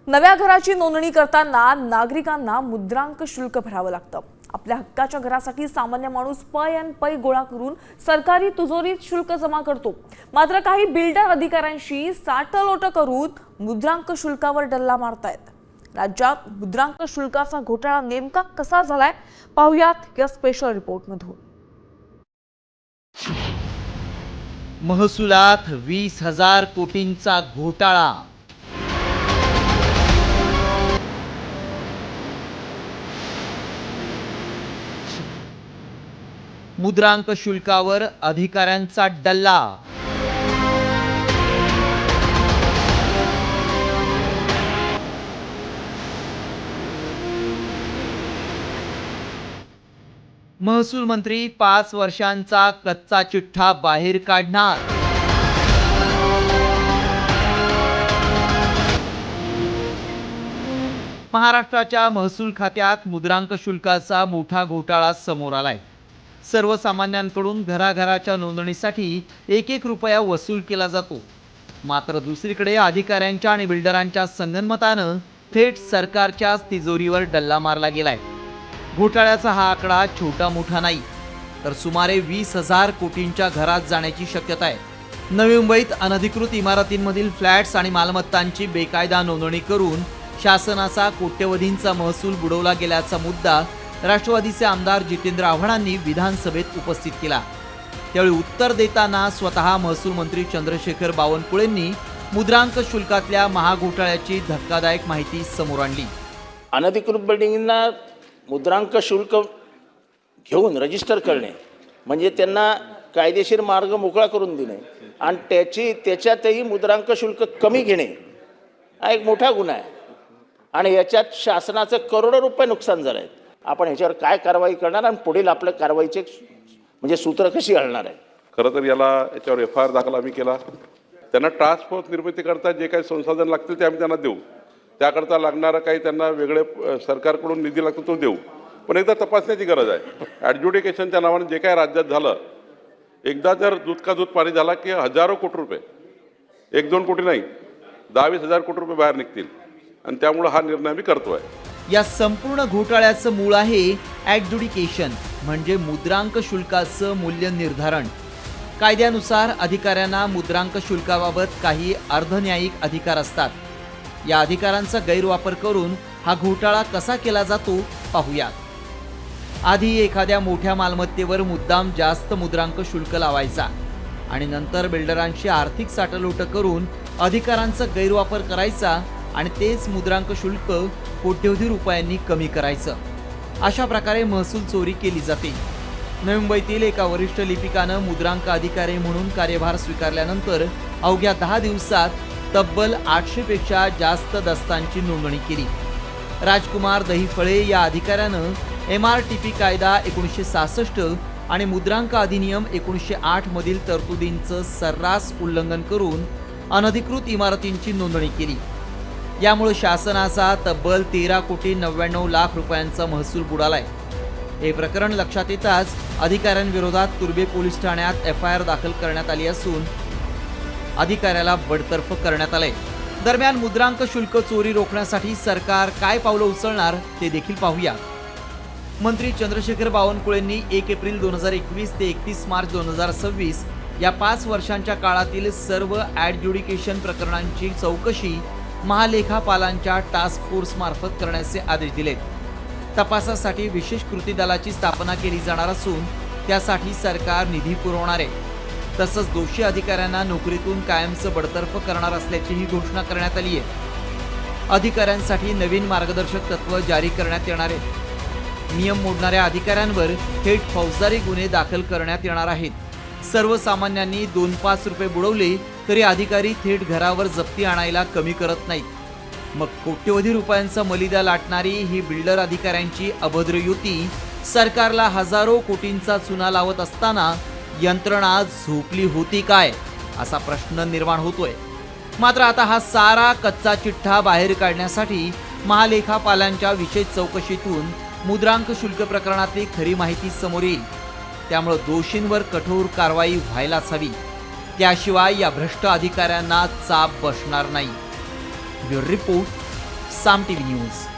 नव्या घराची नोंदणी करताना नागरिकांना मुद्रांक शुल्क भरावं लागतं। आपल्या हक्काच्या घरासाठी सामान्य माणूस पै गोळा करून सरकारी तिजोरीत शुल्क जमा करतो। मात्र काही बिल्डर अधिकाऱ्यांशी साटलोट करून मुद्रांक शुल्कावर डल्ला मारतायत। राज्यात मुद्रांक शुल्काचा घोटाळा नेमका कसा झालाय पाहूयात या स्पेशल रिपोर्टमधून। महसुलात 20,000 कोटींचा घोटाळा। मुद्रांक शुल्कावर अधिकाऱ्यांचा डल्ला। महसूल मंत्री 5 वर्षांचा कच्चा चिठ्ठा बाहेर काढणार। महाराष्ट्राच्या महसूल खात्यात मुद्रांक शुल्काचा मोठा घोटाळा समोर आलाय। सर्वसामान्यांकडून घराघराच्या नोंदणीसाठी 1-1 रुपया वसूल केला जातो। मात्र दुसरीकडे अधिकाऱ्यांच्या आणि बिल्डरांच्या संगनमतानं थेट सरकारच्या तिजोरीवर डल्ला मारला गेलाय। घोटाळ्याचा हा आकडा छोटा मोठा नाही, तर सुमारे 20,000 कोटींच्या घरात जाण्याची शक्यता आहे। नवी मुंबईत अनधिकृत इमारतींमधील फ्लॅट्स आणि मालमत्तांची बेकायदा नोंदणी करून शासनाचा कोट्यवधींचा महसूल बुडवला गेल्याचा मुद्दा राष्ट्रवादीचे आमदार जितेंद्र आव्हाडांनी विधानसभेत उपस्थित केला। त्यावेळी उत्तर देताना स्वतः महसूल मंत्री चंद्रशेखर बावनकुळेंनी मुद्रांक शुल्कातल्या महाघोटाळ्याची धक्कादायक माहिती समोर आणली। अनधिकृत बिल्डिंगना मुद्रांक शुल्क घेऊन रजिस्टर करणे म्हणजे त्यांना कायदेशीर मार्ग मोकळा करून देणे आणि त्याच्यातही मुद्रांक शुल्क कमी घेणे हा एक मोठा गुन्हा आहे आणि याच्यात शासनाचं करोडो रुपये नुकसान झालं आहे। आपण ह्याच्यावर काय कारवाई करणार आणि पुढील आपल्या कारवाईचे म्हणजे सूत्र कशी घालणार आहे। खरं तर याच्यावर FIR दाखल आम्ही केला। त्यांना टास्क फोर्स निर्मिती करता जे काही संसाधन लागतील ते आम्ही त्यांना देऊ, त्याकरता लागणारं काही त्यांना वेगळे सरकारकडून निधी लागतो तो देऊ, पण एकदा तपासण्याची गरज आहे। ॲडज्युडिकेशनच्या नावाने जे काय राज्यात झालं, एकदा जर दूध का दूध पाणी झाला की हजारो कोटी रुपये, 1-2 कोटी नाही 10-20 कोटी रुपये बाहेर निघतील आणि त्यामुळे हा निर्णय आम्ही करतोय। या संपूर्ण घोटाळ्याचं मूळ आहे ॲडज्युडिकेशन म्हणजे मुद्रांक शुल्काचं मूल्य निर्धारण। कायद्यानुसार अधिकाऱ्यांना मुद्रांक शुल्काबाबत काही अर्धन्यायिक अधिकार असतात। या अधिकारांचा गैरवापर करून हा घोटाळा कसा केला जातो पाहूयात। आधी एखाद्या मोठ्या मालमत्तेवर मुद्दाम जास्त मुद्रांक शुल्क लावायचा आणि नंतर बिल्डरांशी आर्थिक साटलोट करून अधिकारांचा गैरवापर करायचा आणि तेच मुद्रांक शुल्क कोट्यवधी रुपयांनी कमी करायचं। अशा प्रकारे महसूल चोरी केली जाते। नवी मुंबईतील एका वरिष्ठ लिपिकानं मुद्रांक अधिकारी म्हणून कार्यभार स्वीकारल्यानंतर अवघ्या 10 दिवसात तब्बल 800 पेक्षा जास्त दस्तांची नोंदणी केली। राजकुमार दहिफळे या अधिकाऱ्यानं MRTP कायदा 1966 आणि मुद्रांक अधिनियम 1908 मधील तरतुदींचं सर्रास उल्लंघन करून अनधिकृत इमारतींची नोंदणी केली। यामुळे शासनाचा तब्बल 13,99,00,000 रुपयांचा महसूल बुडालाय। हे प्रकरण लक्षात येताच अधिकाऱ्यांविरोधात तुर्भे पोलीस ठाण्यात FIR दाखल करण्यात आली असून अधिकाऱ्याला बडतर्फ करण्यात आले। दरम्यान मुद्रांक शुल्क चोरी रोखण्यासाठी सरकार काय पावलं उचलणार ते देखील पाहूया। मंत्री चंद्रशेखर बावनकुळेंनी 1 एप्रिल 2021 ते 31 मार्च 2026 या 5 वर्षांच्या काळातील सर्व ॲडज्युडिकेशन प्रकरणांची चौकशी महालेखापालांच्या टास्क फोर्स मार्फत करण्याचे आदेश दिलेत। तपासासाठी विशेष कृती दलाची स्थापना केली जाणार असून त्यासाठी सरकार निधी पुरवणार आहे। तसंच दोषी अधिकाऱ्यांना नोकरीतून कायमचं बडतर्फ करणार असल्याचीही घोषणा करण्यात आली आहे। अधिकाऱ्यांसाठी नवीन मार्गदर्शक तत्त्व जारी करण्यात येणार आहेत। नियम मोडणाऱ्या अधिकाऱ्यांवर थेट फौजदारी गुन्हे दाखल करण्यात येणार आहेत। सर्वसामान्यांनी 2-5 रुपये बुडवले तरी अधिकारी थेट घरावर जप्ती आणायला कमी करत नाहीत। मग कोट्यवधी रुपयांचा मलिदा लाटणारी ही बिल्डर अधिकाऱ्यांची अभद्र युती सरकारला हजारो कोटींचा चुना लावत असताना यंत्रणा झोपली होती काय असा प्रश्न निर्माण होतोय। मात्र आता हा सारा कच्चा चिठ्ठा बाहेर काढण्यासाठी महालेखापालांच्या विशेष चौकशीतून मुद्रांक शुल्क प्रकरणातली खरी माहिती समोर येईल। त्यामुळे दोषींवर कठोर कारवाई व्हायलाच हवी, त्याशिवाय या भ्रष्ट अधिकाऱ्यांना चाप बसणार नाही। ब्युरो रिपोर्ट साम टीव्ही न्यूज.